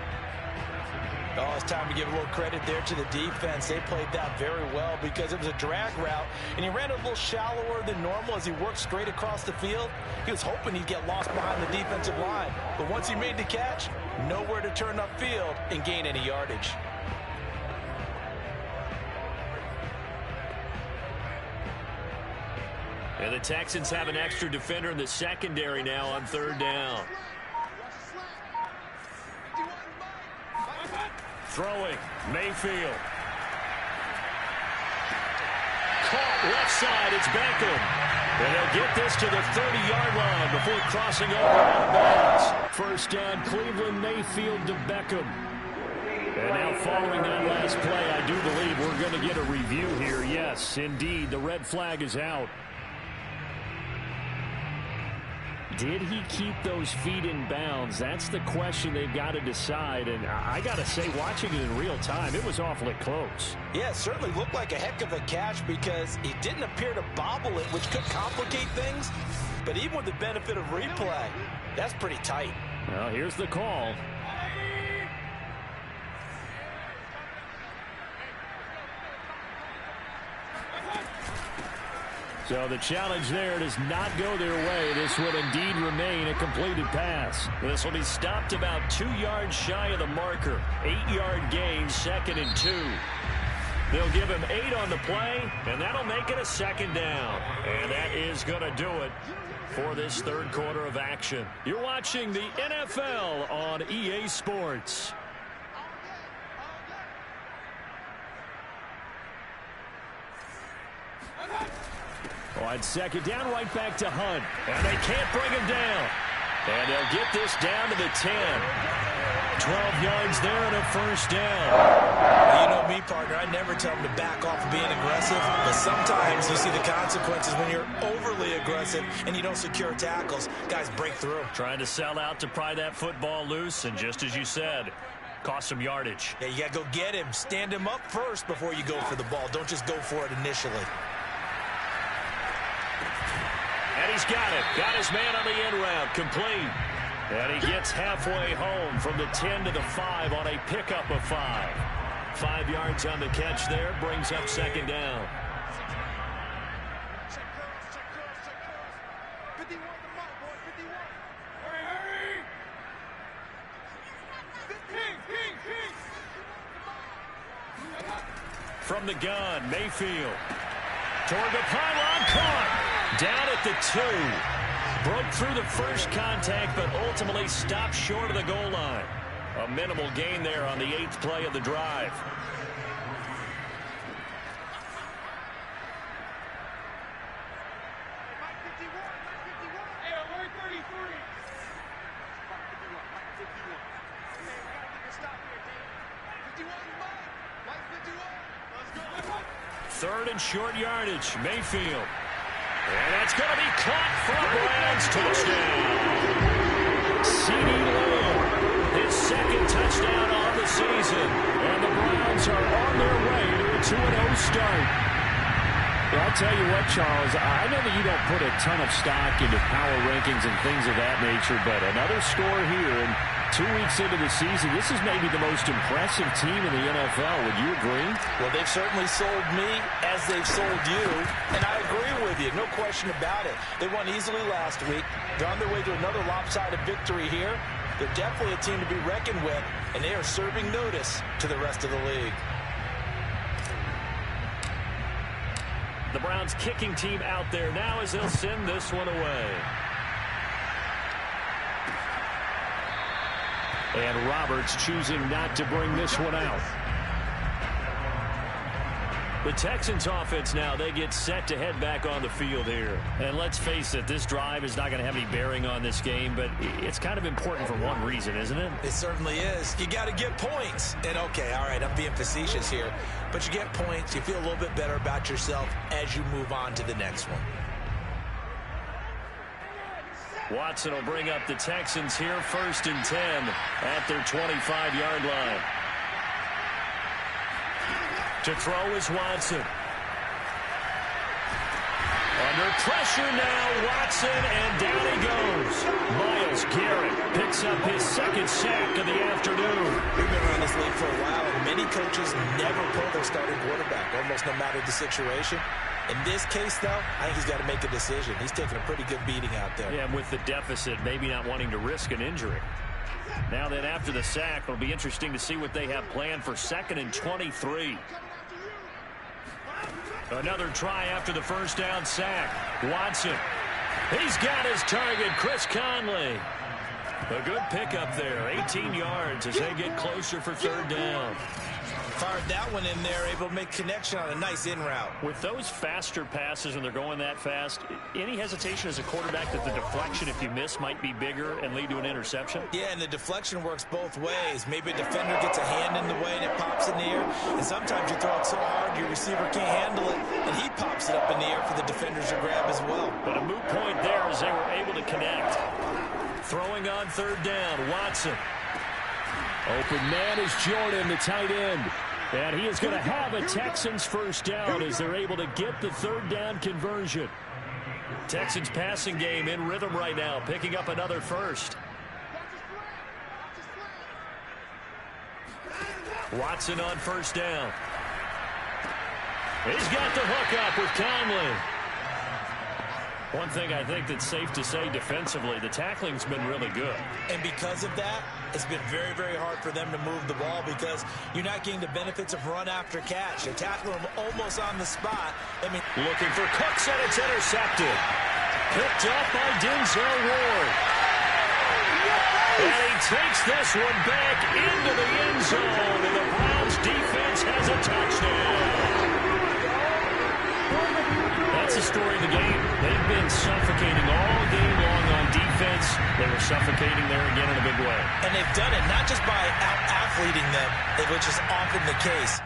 Oh, it's time to give a little credit there to the defense. They played that very well because it was a drag route, and he ran a little shallower than normal as he worked straight across the field. He was hoping he'd get lost behind the defensive line. But once he made the catch, nowhere to turn upfield and gain any yardage. And the Texans have an extra defender in the secondary now on 3rd down. Throwing, Mayfield. Caught left side, it's Beckham. And they'll get this to the 30-yard line before crossing over out of bounds. First down, Cleveland, Mayfield to Beckham. And now following that last play, I do believe we're going to get a review here. Yes, indeed, the red flag is out. Did he keep those feet in bounds? That's the question they've got to decide. And I got to say, watching it in real time, it was awfully close. Yeah, it certainly looked like a heck of a catch because he didn't appear to bobble it, which could complicate things. But even with the benefit of replay, that's pretty tight. Well, here's the call. So the challenge there does not go their way. This will indeed remain a completed pass. This will be stopped about 2 yards shy of the marker. 8-yard gain, 2nd and 2. They'll give him 8 on the play, and that'll make it a 2nd down. And that is going to do it for this 3rd quarter of action. You're watching the NFL on EA Sports. On 2nd down, right back to Hunt. And they can't bring him down. And they'll get this down to the 10. 12 yards there and a first down. Well, you know me, partner. I never tell them to back off of being aggressive. But sometimes you see the consequences when you're overly aggressive and you don't secure tackles. Guys break through. Trying to sell out to pry that football loose. And just as you said, cost some yardage. Yeah, you got to go get him. Stand him up first before you go for the ball. Don't just go for it initially. And he's got it. Got his man on the end route. Complete. And he gets halfway home from the 10 to the 5 on a pickup of 5. 5 yards on the catch there. Brings up 2nd down. From the gun, Mayfield. Toward the pylon, caught. Down at the 2. Broke through the first contact, but ultimately stopped short of the goal line. A minimal gain there on the 8th play of the drive. Third and short yardage, Mayfield. And that's going to be caught for a Browns touchdown. CeeDee Lamb, his 2nd touchdown on tell you what, Charles, I know that you don't put a ton of stock into power rankings and things of that nature, but another score here, and 2 weeks into the season, this is maybe the most impressive team in the NFL. Would you agree? Well, they've certainly sold me as they've sold you, and I agree with you. No question about it. They won easily last week. They're on their way to another lopsided victory here. They're definitely a team to be reckoned with, and they are serving notice to the rest of the league. The Browns kicking team out there now as they'll send this one away. And Roberts choosing not to bring this one out. The Texans offense now, they get set to head back on the field here. And let's face it, this drive is not going to have any bearing on this game, but it's kind of important for one reason, isn't it? It certainly is. You got to get points. And okay, all right, I'm being facetious here, but you get points, you feel a little bit better about yourself as you move on to the next one. Watson will bring up the Texans here, 1st and 10 at their 25-yard line. To throw is Watson. Under pressure now, Watson, and down he goes. Myles Garrett picks up his 2nd sack of the afternoon. We've been around this league for a while, and many coaches never pull their starting quarterback, almost no matter the situation. In this case, though, I think he's got to make a decision. He's taking a pretty good beating out there. Yeah, and with the deficit, maybe not wanting to risk an injury. Now then, after the sack, it'll be interesting to see what they have planned for 2nd and 23. Another try after the 1st down sack. Watson. He's got his target, Chris Conley. A good pickup there, 18 yards as they get closer for 3rd down. Fired that one in there, able to make connection on a nice in route. With those faster passes and they're going that fast, any hesitation as a quarterback that the deflection, if you miss, might be bigger and lead to an interception? Yeah, and the deflection works both ways. Maybe a defender gets a hand in the way and it pops in the air, and sometimes you throw it so hard your receiver can't handle it, and he pops it up in the air for the defenders to grab as well. But a moot point there as they were able to connect. Throwing on 3rd down, Watson. Open man is Jordan, the tight end. And he is going to have a Texans 1st down as they're able to get the 3rd down conversion. Texans passing game in rhythm right now, picking up another 1st. Watson on 1st down. He's got the hook up with Conley. One thing I think that's safe to say defensively, the tackling's been really good. And because of that, it's been very, very hard for them to move the ball because you're not getting the benefits of run after catch. They're tackling them almost on the spot. I mean, looking for Cooks, and it's intercepted. Picked up by Denzel Ward. And he takes this one back into the end zone, and the Browns defense has a touchdown. That's the story of the game. They've been suffocating all game long on defense. They were suffocating there again in a big way. And they've done it not just by out-athleting them, which is often the case.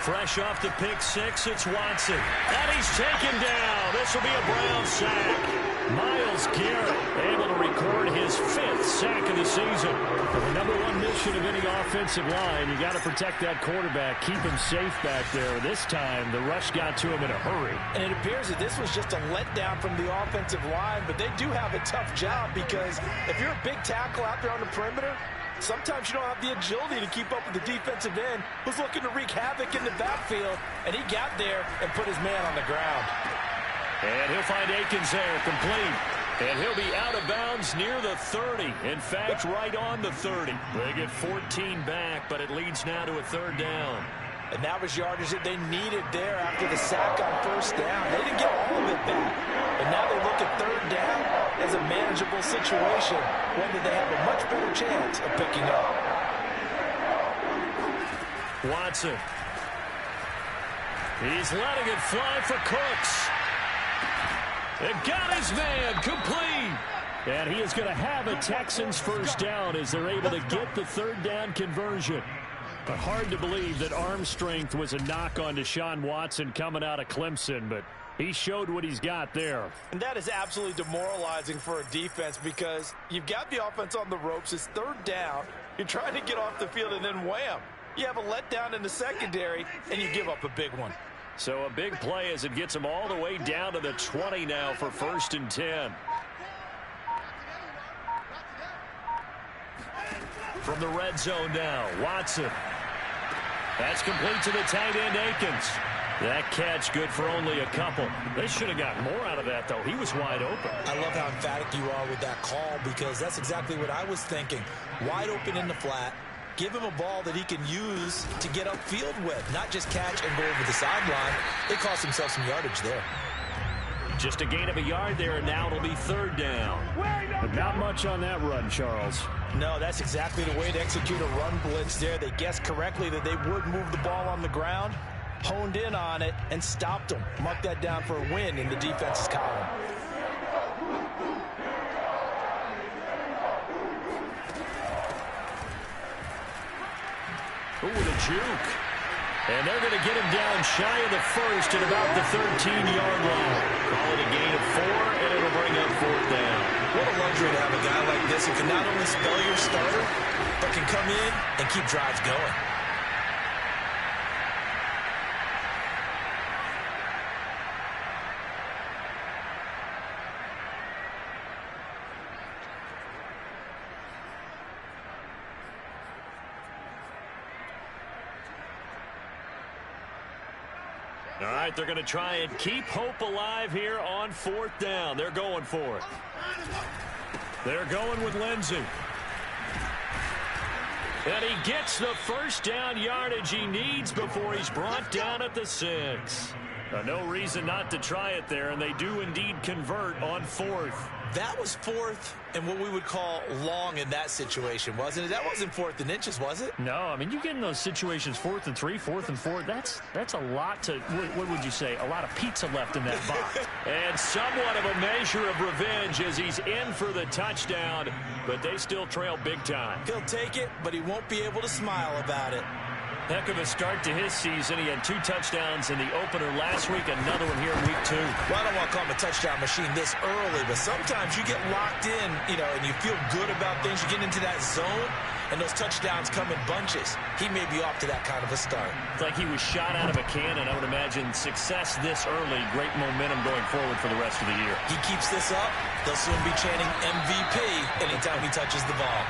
Fresh off the pick 6, it's Watson. And he's taken down. This will be a Brown sack. Myles Garrett able to record his 5th sack of the season. The number one mission of any offensive line, you got to protect that quarterback, keep him safe back there. This time, the rush got to him in a hurry. And it appears that this was just a letdown from the offensive line, but they do have a tough job because if you're a big tackle out there on the perimeter, sometimes you don't have the agility to keep up with the defensive end who's looking to wreak havoc in the backfield, and he got there and put his man on the ground. And he'll find Akins there, complete. And he'll be out of bounds near the 30. In fact, right on the 30. They get 14 back, but it leads now to a 3rd down. And that was yardage that they needed there after the sack on 1st down. They didn't get all of it back. And now they look at 3rd down as a manageable situation, whether they have a much better chance of picking up. Watson. He's letting it fly for Cooks. And got his man complete. And he is going to have a Texans 1st down as they're able to get the 3rd down conversion. But hard to believe that arm strength was a knock on Deshaun Watson coming out of Clemson, but He showed what he's got there. And that is absolutely demoralizing for a defense because you've got the offense on the ropes. It's third down. You're trying to get off the field, and then wham, you have a letdown in the secondary, and you give up a big one. So a big play as it gets him all the way down to the 20 now for 1st and 10. From the red zone now, Watson. That's complete to the tight end, Akins. That catch good for only a couple. They should have gotten more out of that, though. He was wide open. I love how emphatic you are with that call because that's exactly what I was thinking. Wide open in the flat. Give him a ball that he can use to get upfield with, not just catch and go over the sideline. They cost themselves some yardage there. Just a gain of a yard there, and now it'll be 3rd down. But not much on that run, Charles. No, that's exactly the way to execute a run blitz there. They guessed correctly that they would move the ball on the ground, honed in on it, and stopped them. Mark that down for a win in the defense's column. Ooh, the juke. And they're going to get him down shy of the 1st at about the 13-yard line. Call it a gain of 4, and it'll bring up 4th down. What a luxury to have a guy like this who can not only spell your starter, but can come in and keep drives going. All right, they're going to try and keep hope alive here on 4th down. They're going for it. They're going with Lindsey. And he gets the 1st down yardage he needs before he's brought down at the 6. No reason not to try it there, and they do indeed convert on 4th. That was 4th and what we would call long in that situation, wasn't it? That wasn't 4th and inches, was it? No, I mean, you get in those situations 4th and 3, 4th and 4. That's a lot to, what would you say, a lot of pizza left in that box. And somewhat of a measure of revenge as he's in for the touchdown, but they still trail big time. He'll take it, but he won't be able to smile about it. Heck of a start to his season. He had 2 touchdowns in the opener last week, another one here in week 2. Well, I don't want to call him a touchdown machine this early, but sometimes you get locked in, and you feel good about things. You get into that zone, and those touchdowns come in bunches. He may be off to that kind of a start. It's like he was shot out of a cannon. I would imagine success this early, great momentum going forward for the rest of the year. He keeps this up, they'll soon be chanting MVP anytime he touches the ball.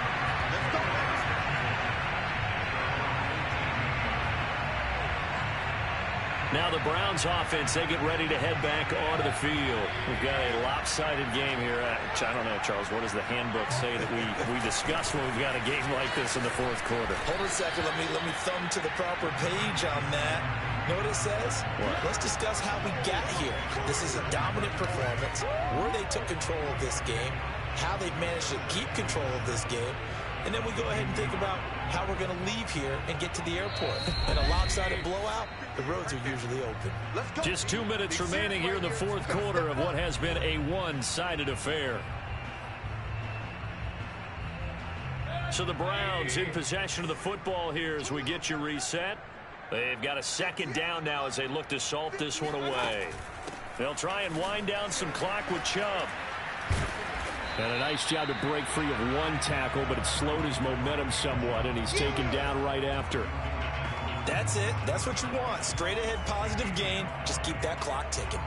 Now the Browns offense, they get ready to head back onto the field. We've got a lopsided game here. I don't know, Charles, what does the handbook say that we discuss when we've got a game like this in the 4th quarter? Hold on a second. Let me thumb to the proper page on that. Know what it says? What? Let's discuss how we got here. This is a dominant performance, where they took control of this game, how they've managed to keep control of this game, and then we go ahead and think about how we're going to leave here and get to the airport. In a lopsided blowout, the roads are usually open. Just 2 minutes remaining here in the 4th quarter of what has been a one-sided affair. So the Browns in possession of the football here as we get you reset. They've got a 2nd down now as they look to salt this one away. They'll try and wind down some clock with Chubb. And a nice job to break free of 1 tackle, but it slowed his momentum somewhat, and he's taken down right after. That's it. That's what you want. Straight ahead positive gain. Just keep that clock ticking.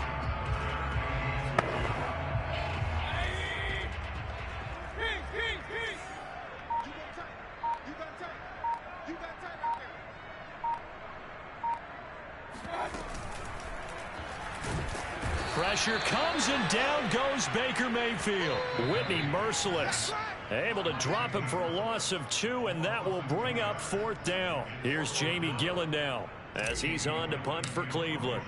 Pressure comes, and down goes Baker Mayfield. Whitney merciless. Able to drop him for a loss of 2, and that will bring up 4th down. Here's Jamie Gillen now as he's on to punt for Cleveland.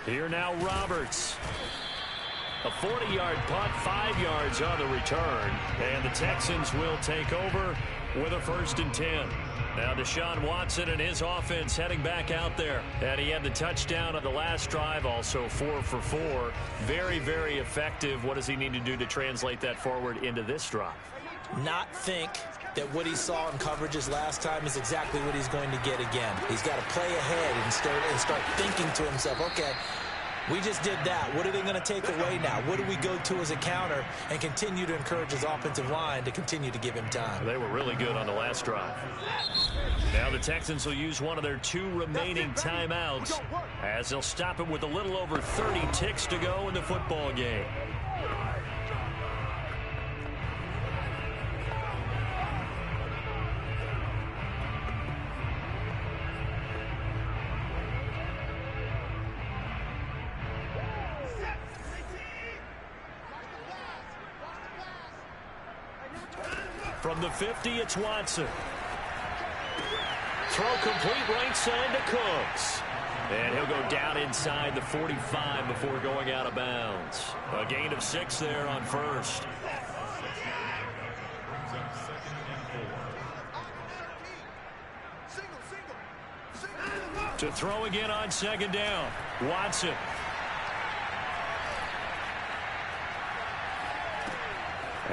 Here now Roberts. A 40-yard punt, 5 yards on the return. And the Texans will take over with a 1st and 10. Now Deshaun Watson and his offense heading back out there. And he had the touchdown on the last drive, also 4 for 4. Very, very effective. What does he need to do to translate that forward into this drive? Not think, that what he saw in coverages last time is exactly what he's going to get again. He's got to play ahead and start thinking to himself, okay, we just did that. What are they going to take away now? What do we go to as a counter? And continue to encourage his offensive line to continue to give him time. They were really good on the last drive. Now the Texans will use one of their 2 remaining timeouts as they'll stop it with a little over 30 ticks to go in the football game. From the 50, it's Watson. Throw complete right side to Cooks. And he'll go down inside the 45 before going out of bounds. A gain of 6 there on first. To throw again on second down. Watson.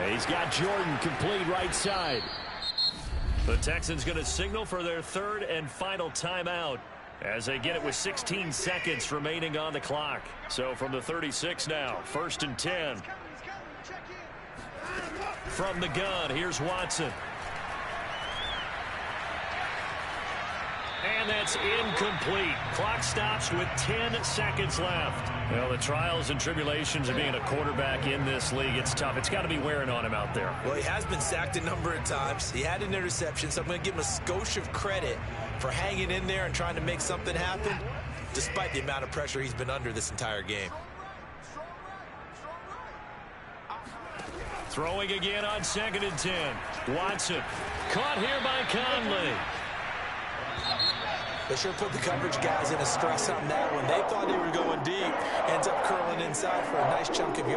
He's got Jordan complete right side. The Texans going to signal for their 3rd and final timeout as they get it with 16 seconds remaining on the clock. So from the 36 now, 1st and 10. From the gun, here's Watson. And that's incomplete. Clock stops with 10 seconds left. Well, the trials and tribulations of being a quarterback in this league, it's tough. It's got to be wearing on him out there. Well, he has been sacked a number of times. He had an interception, so I'm going to give him a skosh of credit for hanging in there and trying to make something happen, despite the amount of pressure he's been under this entire game. Throwing again on 2nd and 10. Watson caught here by Conley. They sure put the coverage guys in a stress on that one. They thought they were going deep. Ends up curling inside for a nice chunk of yards.